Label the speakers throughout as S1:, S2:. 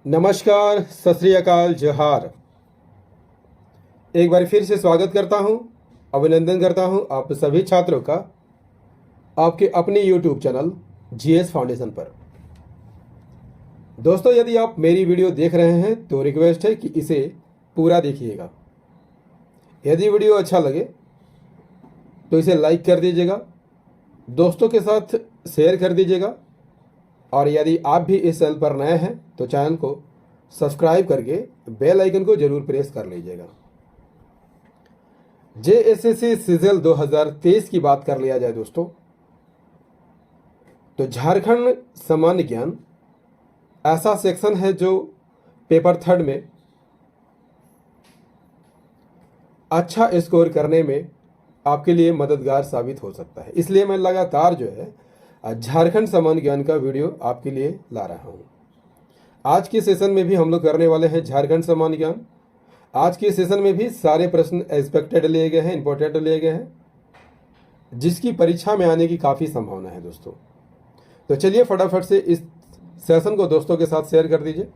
S1: नमस्कार, सत श्री अकाल, जोहार। एक बार फिर से स्वागत करता हूं, अभिनंदन करता हूं आप सभी छात्रों का आपके अपने YouTube चैनल जीएस फाउंडेशन पर। दोस्तों, यदि आप मेरी वीडियो देख रहे हैं तो रिक्वेस्ट है कि इसे पूरा देखिएगा। यदि वीडियो अच्छा लगे तो इसे लाइक कर दीजिएगा, दोस्तों के साथ शेयर कर दीजिएगा और यदि आप भी इस चैनल पर नए हैं तो चैनल को सब्सक्राइब करके बेल आइकन को जरूर प्रेस कर लीजिएगा। जेएसएससी सीजल 2023 की बात कर लिया जाए दोस्तों, तो झारखंड सामान्य ज्ञान ऐसा सेक्शन है जो पेपर थर्ड में अच्छा स्कोर करने में आपके लिए मददगार साबित हो सकता है। इसलिए मैं लगातार जो है झारखंड सामान्य ज्ञान का वीडियो आपके लिए ला रहा हूं। आज के सेशन में भी हम लोग करने वाले हैं झारखंड सामान्य ज्ञान। आज के सेशन में भी सारे प्रश्न एक्सपेक्टेड लिए गए हैं, इंपॉर्टेंट लिए गए हैं, जिसकी परीक्षा में आने की काफ़ी संभावना है दोस्तों। तो चलिए फटाफट से इस सेशन को दोस्तों के साथ शेयर कर दीजिए।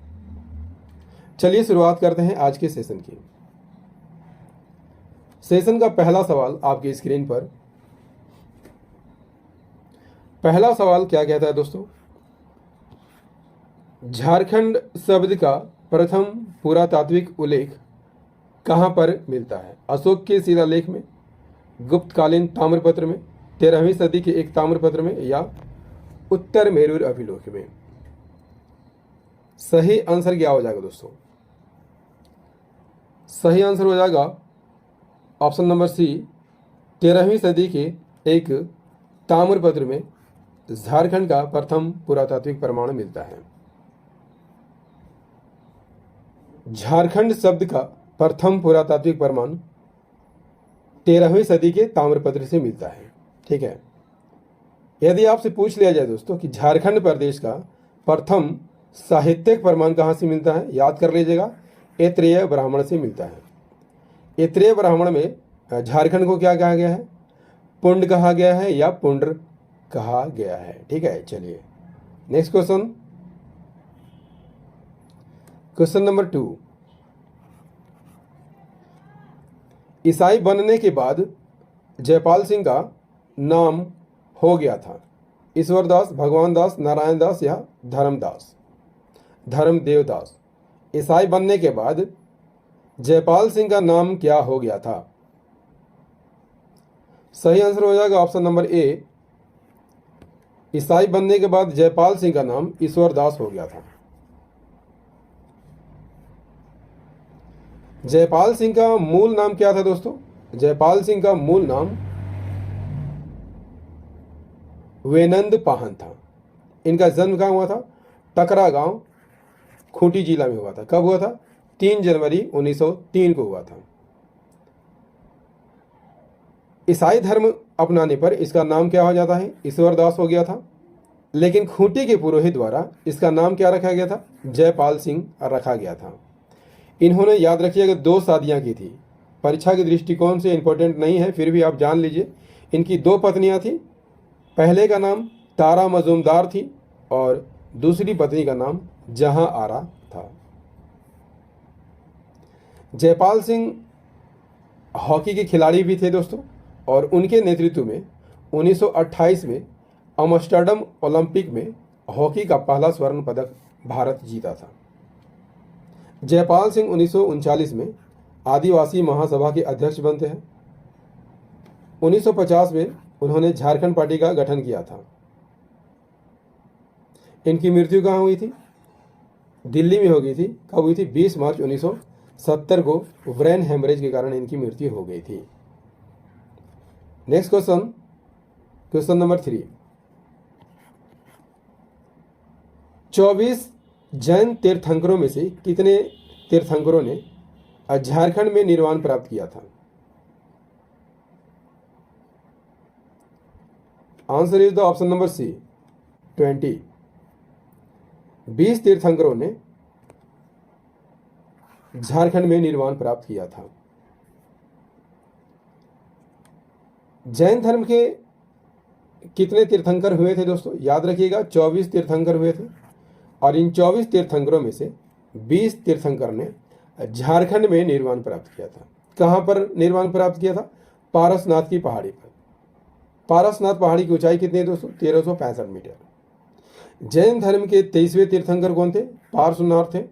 S1: चलिए शुरुआत करते हैं आज के सेशन की। सेशन का पहला सवाल आपकी स्क्रीन पर। पहला सवाल क्या कहता है दोस्तों? झारखंड शब्द का प्रथम पुरातात्विक उल्लेख कहां पर मिलता है? अशोक के शिलालेख में, गुप्तकालीन ताम्रपत्र में, 13वीं सदी के एक ताम्रपत्र में या उत्तर मेरूर अभिलेख में? सही आंसर क्या हो जाएगा दोस्तों? सही आंसर हो जाएगा ऑप्शन नंबर सी, 13वीं सदी के एक ताम्रपत्र में झारखंड का प्रथम पुरातात्विक प्रमाण मिलता है। झारखंड शब्द का प्रथम पुरातात्विक प्रमाण 13वीं सदी के ताम्रपत्र से मिलता है। ठीक है। यदि आपसे पूछ लिया जाए दोस्तों कि झारखंड प्रदेश का प्रथम साहित्यिक प्रमाण कहाँ से मिलता है, याद कर लीजिएगा, ऐत्रेय ब्राह्मण से मिलता है। ऐत्रेय ब्राह्मण में झारखंड को क्या कहा गया है? पुंड कहा गया है या पुंड्र कहा गया है। ठीक है। चलिए नेक्स्ट क्वेश्चन, क्वेश्चन नंबर 2। ईसाई बनने के बाद जयपाल सिंह का नाम हो गया था ईश्वरदास, भगवान दास, नारायण दास या धर्मदास, धर्मदेवदास? ईसाई बनने के बाद जयपाल सिंह का नाम क्या हो गया था? सही आंसर हो जाएगा ऑप्शन नंबर ए, ईसाई बनने के बाद जयपाल सिंह का नाम ईश्वरदास हो गया था। जयपाल सिंह का मूल नाम क्या था दोस्तों? जयपाल सिंह का मूल नाम वेनंद पाहन था। इनका जन्म कहाँ हुआ था? टकरा गांव, खूंटी जिला में हुआ था। कब हुआ था? 3 जनवरी 1903 को हुआ था। ईसाई धर्म अपनाने पर इसका नाम क्या हो जाता है? ईश्वरदास हो गया था। लेकिन खूंटी के पुरोहित द्वारा इसका नाम क्या रखा गया था? जयपाल सिंह रखा गया था। इन्होंने, याद रखिएगा, 2 शादियां की थी। परीक्षा के दृष्टिकोण से इंपॉर्टेंट नहीं है, फिर भी आप जान लीजिए। इनकी 2 पत्नियां थी। पहले का नाम तारा मजूमदार थी और दूसरी पत्नी का नाम जहां आरा था। जयपाल सिंह हॉकी के खिलाड़ी भी थे दोस्तों, और उनके नेतृत्व में 1928 में एम्स्टर्डम ओलंपिक में हॉकी का पहला स्वर्ण पदक भारत जीता था। जयपाल सिंह 1939 में आदिवासी महासभा के अध्यक्ष बनते हैं। 1950 में उन्होंने झारखंड पार्टी का गठन किया था। इनकी मृत्यु कहाँ हुई थी? दिल्ली में हो गई थी। कब हुई थी? 20 मार्च 1970 को ब्रेन हेमरेज के कारण इनकी मृत्यु हो गई थी। Next question, question number 3। 24 Jain तीर्थंकरों में से कितने तीर्थंकरों ने झारखंड में निर्वाण प्राप्त किया था? Answer is the option number C, 20। 20 तीर्थंकरों ने झारखंड में निर्वाण प्राप्त किया था। जैन धर्म के कितने तीर्थंकर हुए थे दोस्तों? याद रखिएगा, 24 तीर्थंकर हुए थे। और इन 24 तीर्थंकरों में से 20 तीर्थंकर ने झारखंड में निर्वाण प्राप्त किया था। कहाँ पर निर्वाण प्राप्त किया था? पारसनाथ की पहाड़ी पर। पारसनाथ पहाड़ी की ऊंचाई कितनी है दोस्तों? 1365 मीटर। जैन धर्म के 23वें तीर्थंकर कौन थे? पार्श्वनाथ थे,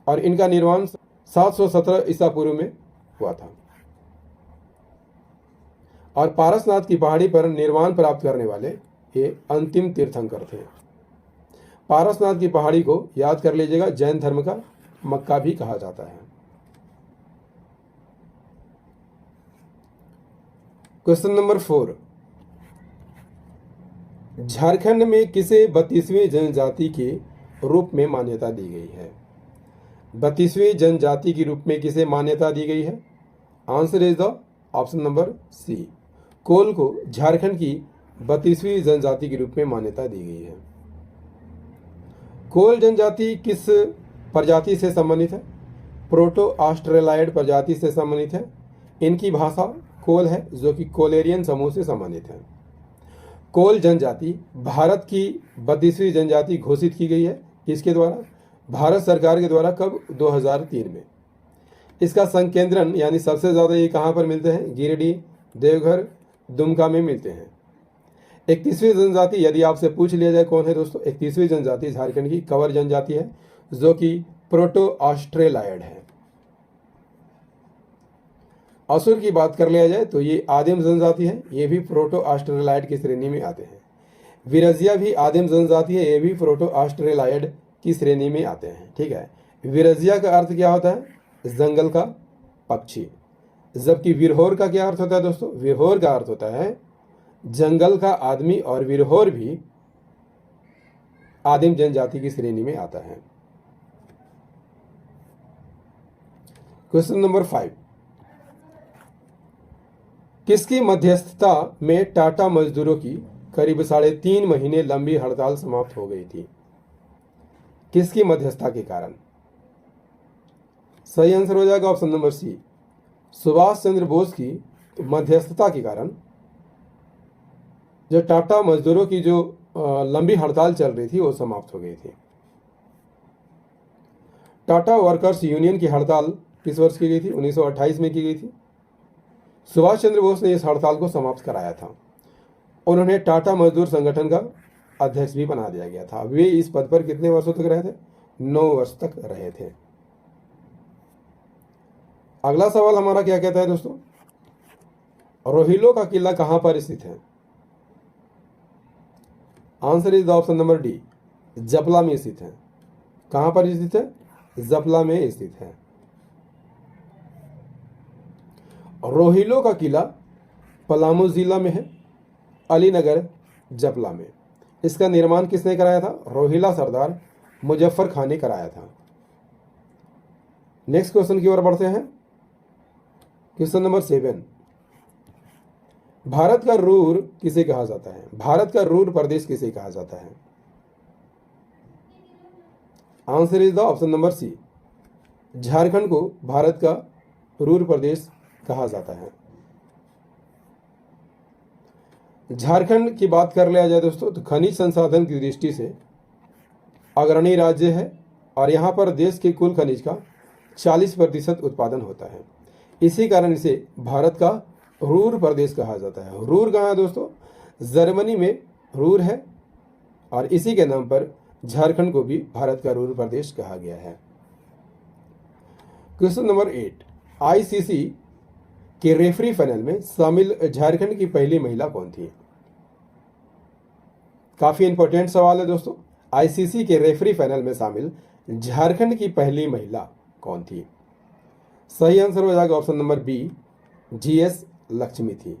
S1: और इनका निर्वाण 717 ईसा पूर्व में हुआ था। और पारसनाथ की पहाड़ी पर निर्वाण प्राप्त करने वाले ये अंतिम तीर्थंकर थे। पारसनाथ की पहाड़ी को याद कर लीजिएगा, जैन धर्म का मक्का भी कहा जाता है। क्वेश्चन नंबर 4, झारखंड में किसे 32वीं जनजाति के रूप में मान्यता दी गई है? 32वीं जनजाति के रूप में किसे मान्यता दी गई है? Answer is the option number C, Kol को झारखंड की 32वीं जनजाति के रूप में मान्यता दी गई है। कोल जनजाति किस प्रजाति से संबंधित है? प्रोटो ऑस्ट्रेलाइड प्रजाति से संबंधित है। इनकी भाषा कोल है, जो कि कोलेरियन समूह से संबंधित है। कोल जनजाति भारत की 32वीं जनजाति घोषित की गई है। किसके द्वारा? भारत सरकार के द्वारा। कब? 2003 में। इसका संकेंद्रण यानी सबसे ज़्यादा ये कहाँ पर मिलते हैं? गिरिडीह, देवघर, दुमका में मिलते हैं। 31वीं जनजाति यदि आपसे पूछ लिया जाए कौन है दोस्तों, 31वीं जनजाति झारखंड की कंवर जनजाति है, जो कि प्रोटो ऑस्ट्रेलाइड है। असुर की बात कर लिया जाए तो ये आदिम जनजाति है, ये भी प्रोटो ऑस्ट्रेलाइड की श्रेणी में आते हैं। विरजिया भी आदिम जनजाति है, ये भी प्रोटो ऑस्ट्रेलाइड की श्रेणी में आते हैं। ठीक है, विरजिया का अर्थ क्या होता है? जंगल का पक्षी। जबकि विरहोर का क्या अर्थ होता है दोस्तों? विरहोर का अर्थ होता है जंगल का आदमी, और विरहोर भी आदिम जनजाति की श्रेणी में आता है। क्वेश्चन नंबर 5, किसकी मध्यस्थता में टाटा मजदूरों की करीब 3.5 महीने लंबी हड़ताल समाप्त हो गई थी? किसकी मध्यस्थता के कारण? सही आंसर हो जाएगा ऑप्शन नंबर सी, सुभाष चंद्र बोस की मध्यस्थता के कारण जो टाटा मजदूरों की जो लंबी हड़ताल चल रही थी वो समाप्त हो गई थी। टाटा वर्कर्स यूनियन की हड़ताल किस वर्ष की गई थी? 1928 में की गई थी। सुभाष चंद्र बोस ने इस हड़ताल को समाप्त कराया था। उन्होंने टाटा मजदूर संगठन का अध्यक्ष भी बना दिया गया था। वे इस पद पर कितने वर्षों तक रहे थे? 9 वर्ष तक रहे थे। अगला सवाल हमारा क्या कहता है दोस्तों? रोहिलो का किला कहां पर स्थित है? Answer is the option number D, Japla में स्थित है। कहां पर स्थित है? जपला में स्थित है। रोहिलो का किला पलामू जिला में है, अलीनगर जपला में। इसका निर्माण किसने कराया था? रोहिला सरदार मुजफ्फर खान ने कराया था। नेक्स्ट क्वेश्चन की ओर बढ़ते हैं। क्वेश्चन नंबर 7, भारत का रूर किसे कहा जाता है? भारत का रूर प्रदेश किसे कहा जाता है? Answer is the option number C, Jharkhand को भारत का रूर प्रदेश कहा जाता है। झारखंड की बात कर लिया जाए दोस्तों तो खनिज संसाधन की दृष्टि से अग्रणी राज्य है, और यहाँ पर देश के कुल खनिज का 40% उत्पादन होता है। इसी कारण इसे भारत का रूर प्रदेश कहा जाता है। रूर कहाँ है दोस्तों? जर्मनी में रूर है, और इसी के नाम पर झारखंड को भी भारत का रूर प्रदेश कहा गया है। क्वेश्चन नंबर 8, आईसीसी के रेफरी पैनल में शामिल झारखंड की पहली महिला कौन थी? काफी इंपॉर्टेंट सवाल है दोस्तों। आईसीसी के रेफरी पैनल में शामिल झारखंड की पहली महिला कौन थी? सही आंसर हो जाएगा option number B, GS Lakshmi थी।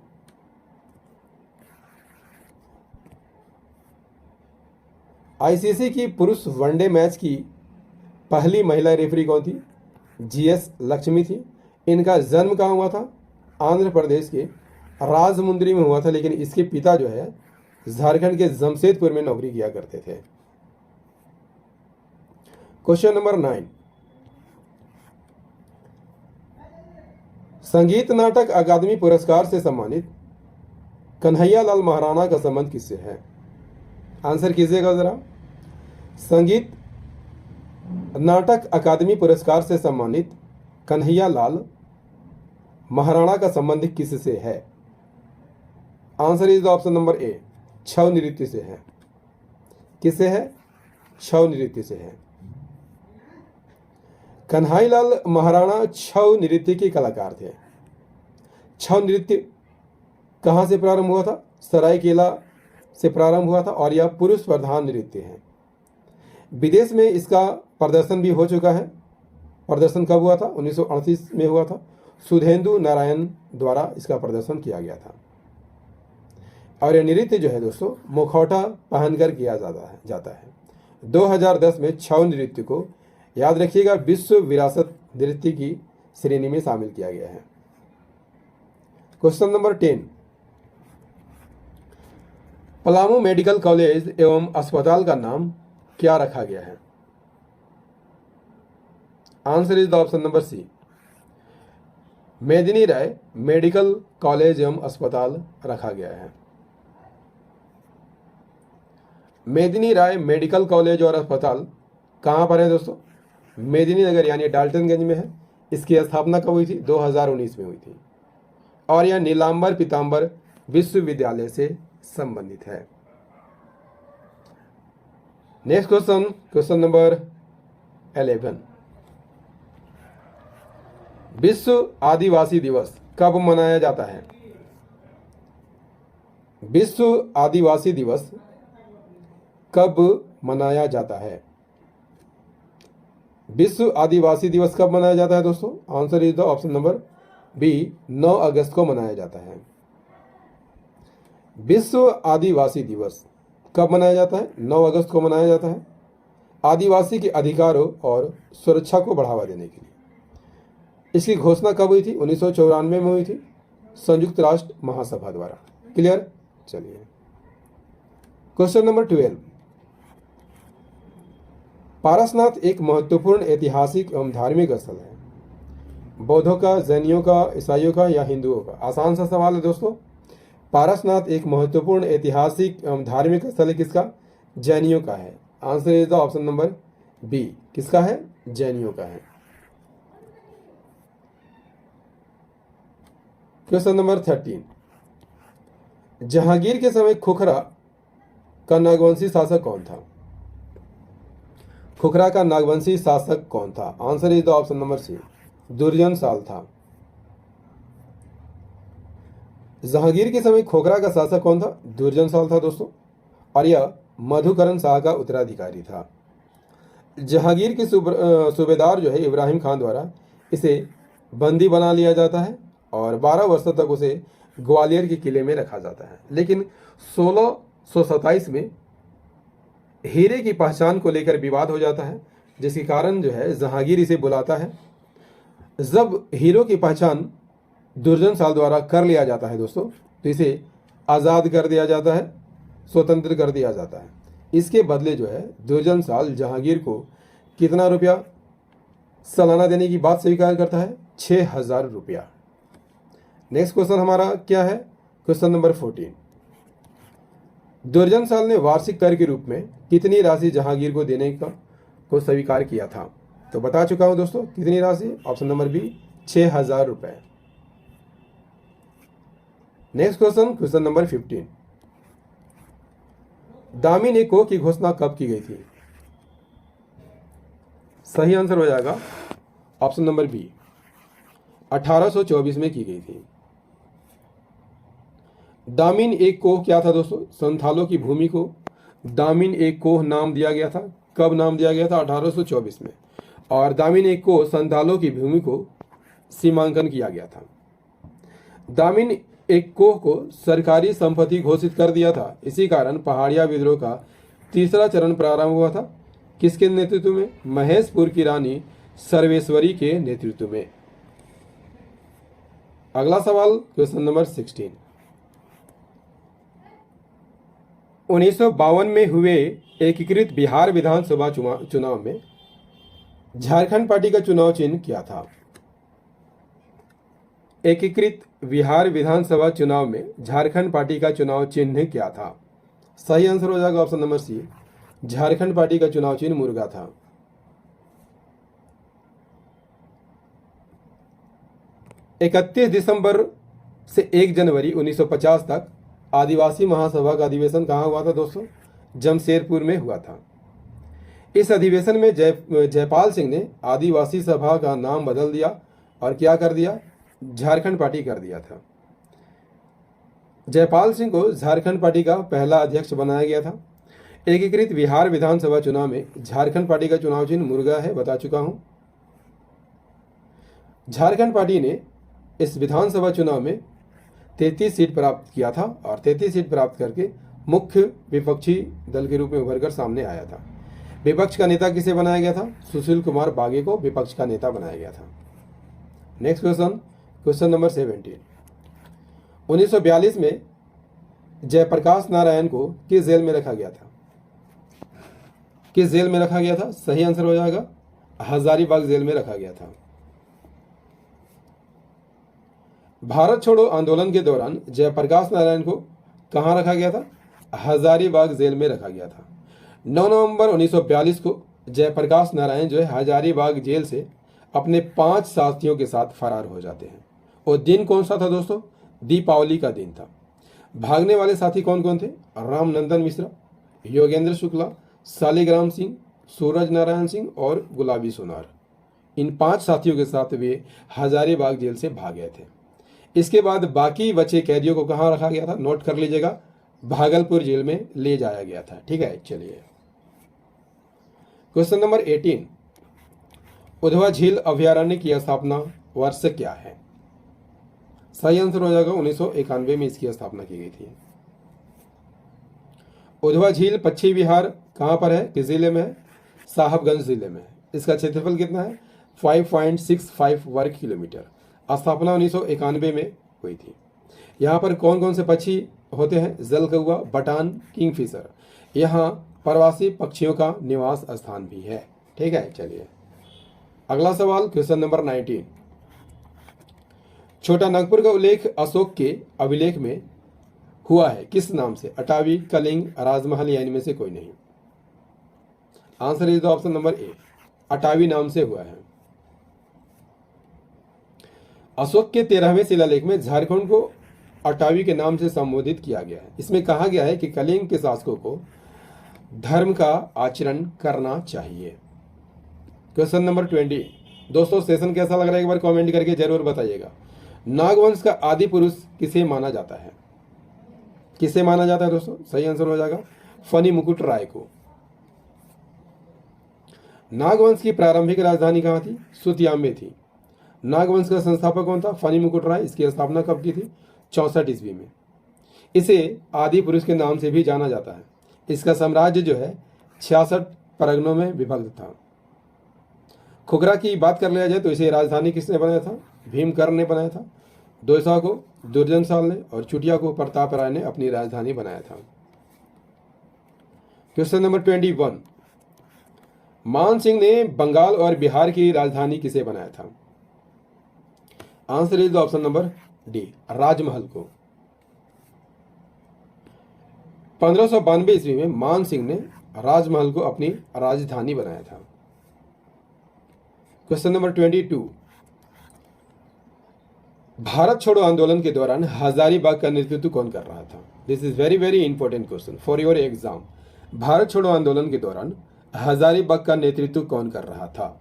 S1: आईसीसी की पुरुष वनडे मैच की पहली महिला रेफरी कौन थी? जीएस लक्ष्मी थी। इनका जन्म कहाँ हुआ था? आंध्र प्रदेश के राजमुंद्री में हुआ था, लेकिन इसके पिता जो है झारखंड के जमशेदपुर में नौकरी किया करते थे। क्वेश्चन नंबर 9, संगीत नाटक अकादमी पुरस्कार से सम्मानित कन्हैया लाल महाराणा का संबंध किससे है? आंसर कीजिएगा जरा। संगीत नाटक अकादमी पुरस्कार से सम्मानित कन्हैया लाल महाराणा का संबंध किससे है? Answer is the option number A, Chhau नृत्य से है। किससे है? छऊ नृत्य से है। कन्हैयालाल महाराणा छऊ नृत्य के कलाकार थे। छऊ नृत्य कहाँ से प्रारंभ हुआ था? सरायकेला से प्रारंभ हुआ था और यह पुरुष प्रधान नृत्य है। विदेश में इसका प्रदर्शन भी हो चुका है। प्रदर्शन कब हुआ था? 1938 में हुआ था। सुधेंदु नारायण द्वारा इसका प्रदर्शन किया गया था। और यह नृत्य जो है दोस्तों मुखौटा पहनकर किया जाता है। 2010 में छऊ नृत्य को याद रखिएगा विश्व विरासत नृत्य की श्रेणी में शामिल किया गया है। Question number 10, Palamu medical college एवं अस्पताल का नाम क्या रखा गया है? Answer is the option number C, Medini Rai medical college एवं अस्पताल रखा गया है। मेदिनी राय मेडिकल कॉलेज और अस्पताल कहाँ पर है दोस्तों? मेदिनी नगर यानी डाल्टनगंज में है। इसकी स्थापना कब हुई थी? 2019 में हुई थी और यह नीलांबर पीतांबर विश्वविद्यालय से संबंधित है। नेक्स्ट क्वेश्चन, क्वेश्चन नंबर 11, विश्व आदिवासी दिवस कब मनाया जाता है? विश्व आदिवासी दिवस कब मनाया जाता है? विश्व आदिवासी दिवस कब मनाया जाता है दोस्तों? Answer is the option number B, 9 अगस्त को मनाया जाता है। विश्व आदिवासी दिवस कब मनाया जाता है? 9 अगस्त को मनाया जाता है। आदिवासी के अधिकारों और सुरक्षा को बढ़ावा देने के लिए। इसकी घोषणा कब हुई थी? 1994 में हुई थी संयुक्त राष्ट्र महासभा द्वारा। क्लियर? चलिए क्वेश्चन नंबर 12, पारसनाथ एक महत्वपूर्ण ऐतिहासिक एवं धार्मिक स्थल है। बौद्धों का, जैनियों का, ईसाइयों का या हिंदुओं का? आसान सा सवाल है दोस्तों। पारसनाथ एक महत्वपूर्ण ऐतिहासिक एवं धार्मिक स्थल है। किसका? जैनियों का है। Answer is the option number B, किसका है? जैनियों का है। क्वेश्चन नंबर 13, जहांगीर के समय खुखरा का नागवंशी शासक कौन था? खुखरा का नागवंशी शासक कौन था? Answer is the option number C, Durjanshal था। जहांगीर के समय खोखरा का शासक कौन था? दुर्जनशाल था दोस्तों और यह मधुकरण शाह का उत्तराधिकारी था। जहांगीर के सूबेदार जो है इब्राहिम खान द्वारा इसे बंदी बना लिया जाता है और 12 वर्षों तक उसे ग्वालियर के किले में रखा जाता है। लेकिन 1627 में हीरे की पहचान को लेकर विवाद हो जाता है, जिसके कारण जो है जहांगीर इसे बुलाता है। जब हीरों की पहचान दुर्जनशाल द्वारा कर लिया जाता है दोस्तों, तो इसे आज़ाद कर दिया जाता है, स्वतंत्र कर दिया जाता है। इसके बदले जो है दुर्जनशाल जहांगीर को कितना रुपया सालाना देने की बात स्वीकार करता है? 6000 रुपया। नेक्स्ट क्वेश्चन हमारा क्या है? क्वेश्चन नंबर 14, दुर्जनशाल ने वार्षिक कर के रूप में कितनी राशि जहांगीर को देने को स्वीकार किया था? तो बता चुका हूं दोस्तों, कितनी राशि? ऑप्शन नंबर बी, 6000 रुपए। नेक्स्ट क्वेश्चन, क्वेश्चन नंबर 15, दामिन ए को की घोषणा कब की गई थी? सही आंसर हो जाएगा ऑप्शन नंबर बी, 1824 में की गई थी। दामिन ए कोह क्या था दोस्तों? संथालों की भूमि को दामिन ए कोह नाम दिया गया था। कब नाम दिया गया था? 1824 में। और दामिन ए कोह संथालों की भूमि को सीमांकन किया गया था। दामिन ए कोह को सरकारी संपत्ति घोषित कर दिया था। इसी कारण पहाड़िया विद्रोह का तीसरा चरण प्रारंभ हुआ था। किसके नेतृत्व में? महेशपुर की रानी सर्वेश्वरी के नेतृत्व में। अगला सवाल, क्वेश्चन नंबर 16, 1952 में हुए एकीकृत बिहार विधानसभा चुनाव में झारखंड पार्टी का चुनाव चिन्ह क्या था? एकीकृत बिहार विधानसभा चुनाव में झारखंड पार्टी का चुनाव चिन्ह क्या था? सही आंसर हो जाएगा option number C, Jharkhand party का चुनाव चिन्ह मुर्गा था। 31 दिसंबर से 1 जनवरी 1950 तक आदिवासी महासभा का अधिवेशन कहाँ हुआ था दोस्तों? जमशेदपुर में हुआ था। इस अधिवेशन में जयपाल सिंह ने आदिवासी सभा का नाम बदल दिया और क्या कर दिया? झारखंड पार्टी कर दिया था। जयपाल सिंह को झारखंड पार्टी का पहला अध्यक्ष बनाया गया था। एकीकृत बिहार विधानसभा चुनाव में झारखंड पार्टी का चुनाव चिन्ह मुर्गा है, बता चुका हूं। झारखंड पार्टी ने इस विधानसभा चुनाव में 33 सीट प्राप्त किया था और 33 सीट प्राप्त करके मुख्य विपक्षी दल के रूप में उभरकर सामने आया था। विपक्ष का नेता किसे बनाया गया था? सुशील कुमार बागे को विपक्ष का नेता बनाया गया था। Next question number 17। 1942 में जयप्रकाश नारायण को किस जेल में रखा गया था? किस जेल में रखा गया था? सही आंसर हो जाएगा हजारीबाग जेल में रखा गया था। भारत छोड़ो आंदोलन के दौरान जयप्रकाश नारायण को कहां रखा गया था? हजारीबाग जेल में रखा गया था। 9 नवंबर 1942 को जयप्रकाश नारायण जो है हजारीबाग जेल से अपने 5 साथियों के साथ फरार हो जाते हैं। और दिन कौन सा था दोस्तों? दीपावली का दिन था। भागने वाले साथी कौन कौन थे? रामनंदन मिश्रा, योगेंद्र शुक्ला, शालिग्राम सिंह, सूरज नारायण सिंह और गुलाबी सोनार। इन 5 साथियों के साथ वे हजारीबाग जेल से भाग गए थे। इसके बाद बाकी बचे कैदियों को कहां रखा गया था? नोट कर लीजिएगा, भागलपुर जेल में ले जाया गया था। ठीक है, चलिए क्वेश्चन नंबर 18। उधवा झील अभयारण्य की स्थापना वर्ष क्या है? सही आंसर हो जाएगा 1991 में इसकी स्थापना की गई थी। उधवा झील पश्चिमी बिहार कहां पर है? किस जिले में है? साहबगंज जिले में है। इसका क्षेत्रफल कितना है? 5.65 वर्ग किलोमीटर। स्थापना 1991 में हुई थी। यहाँ पर कौन कौन से पक्षी होते हैं? जल कौवा, बटान, किंगफिशर। यहाँ प्रवासी पक्षियों का निवास स्थान भी है। ठीक है, चलिए अगला सवाल क्वेश्चन नंबर 19। छोटा नागपुर का उल्लेख अशोक के अभिलेख में हुआ है किस नाम से? अटावी, कलिंग, राजमहल या इनमें से कोई नहीं। Answer is the option number A, Atavi नाम से हुआ है। अशोक के 13वें शिलालेख में झारखंड को अटावी के नाम से संबोधित किया गया है। इसमें कहा गया है कि कलिंग के शासकों को धर्म का आचरण करना चाहिए। Question number 20। दोस्तों सेशन कैसा लग रहा है एक बार कमेंट करके जरूर बताइएगा। नागवंश का आदि पुरुष किसे माना जाता है? किसे माना जाता है दोस्तों? सही आंसर हो जाएगा फनी मुकुट राय को। नागवंश की प्रारंभिक राजधानी कहां थी? सुतियाम में थी। नागवंश का संस्थापक कौन था? फनी मुकुट राय। इसकी स्थापना कब की थी? 64 ईस्वी में। इसे आदि पुरुष के नाम से भी जाना जाता है। इसका साम्राज्य जो है 66 परगनों में विभक्त था। खुगरा की बात कर लिया जाए तो इसे राजधानी किसने बनाया था? भीमकर्ण ने बनाया था। दोसा को दुर्जन साल ने और चुटिया को प्रताप राय ने अपनी राजधानी बनाया था। Question number 21। मान सिंह ने बंगाल और बिहार की राजधानी किसे बनाया था? Answer is the option number D, Rajmahal को। 1592 ईस्वी में मान सिंह ने राजमहल को अपनी राजधानी बनाया था। Question number 22। भारत छोड़ो आंदोलन के दौरान हजारीबाग का नेतृत्व कौन कर रहा था? This is very very important question for your exam. Bharat छोड़ो आंदोलन के दौरान हजारीबाग का नेतृत्व कौन कर रहा था?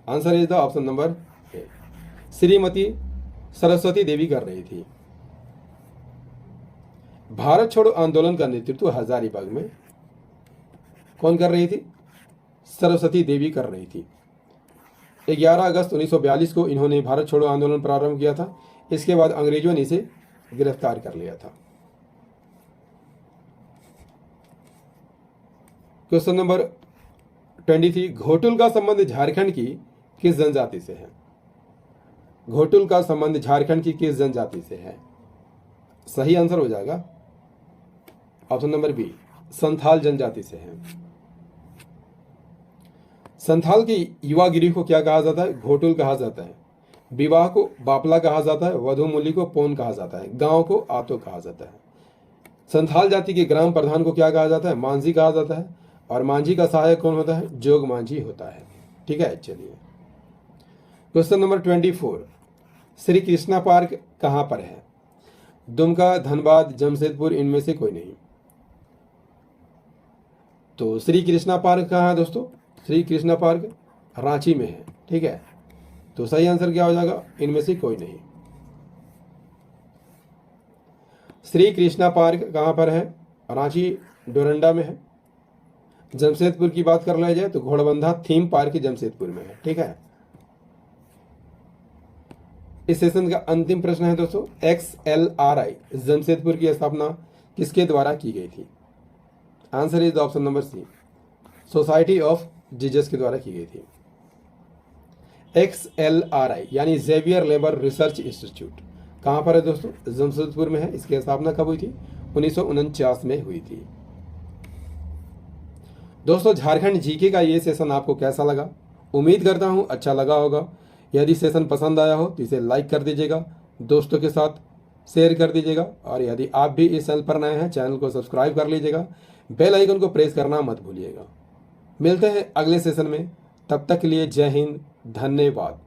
S1: Answer is the option number A, Shrimati Saraswati Devi कर रही थी। भारत छोड़ो आंदोलन का नेतृत्व हजारीबाग में कौन कर रही थी? सरस्वती देवी कर रही थी। 11 अगस्त 1942 को इन्होंने भारत छोड़ो आंदोलन प्रारंभ किया था। इसके बाद अंग्रेजों ने इसे गिरफ्तार कर लिया था। Question number 23। घोटुल का संबंध झारखंड की किस जनजाति से है? घोटुल का संबंध झारखंड की किस जनजाति से है? सही आंसर हो जाएगा ऑप्शन नंबर बी, संथाल जनजाति से है। संथाल की युवा गिरी को क्या कहा जाता है? घोटुल कहा जाता है। विवाह को बापला कहा जाता है। वधुमूली को पोन कहा जाता है। गांव को आतो कहा जाता है। संथाल जाति के ग्राम प्रधान को क्या कहा जाता है? मांझी कहा जाता है। और मांझी का सहायक कौन होता है? जोग मांझी होता है। ठीक है, चलिए question number 24। Shri Krishna park कहाँ पर है? दुमका, धनबाद, जमशेदपुर, इनमें से कोई नहीं। तो श्री कृष्णा पार्क कहाँ है दोस्तों? श्री कृष्णा पार्क रांची में है। ठीक है, तो सही आंसर क्या हो जाएगा? इनमें से कोई नहीं। श्री कृष्णा पार्क कहाँ पर है? रांची डोरंडा में है। जमशेदपुर की बात कर लिया जाए तो घोड़बंधा थीम पार्क जमशेदपुर में है। ठीक है, इस सेशन का अंतिम प्रश्न है दोस्तों, XLRI जमशेदपुर की स्थापना किसके द्वारा की गई थी? Answer is option number C, society of Jesus के द्वारा की गई थी। XLRI यानी जेवियर लेबर रिसर्च इंस्टीट्यूट कहाँ पर है दोस्तों? जमशेदपुर में है। इसकी स्थापना कब हुई थी? 1949 में हुई थी। दोस्तों, झारखंड जीके का ये सेशन आपको कैसा लगा? उम्मीद करता हूँ अच्छा लगा होगा। यदि सेशन पसंद आया हो तो इसे लाइक कर दीजिएगा, दोस्तों के साथ शेयर कर दीजिएगा, और यदि आप भी इस चैनल पर नए हैं चैनल को सब्सक्राइब कर लीजिएगा, बेल आइकन को प्रेस करना मत भूलिएगा। मिलते हैं अगले सेशन में, तब तक के लिए जय हिंद, धन्यवाद।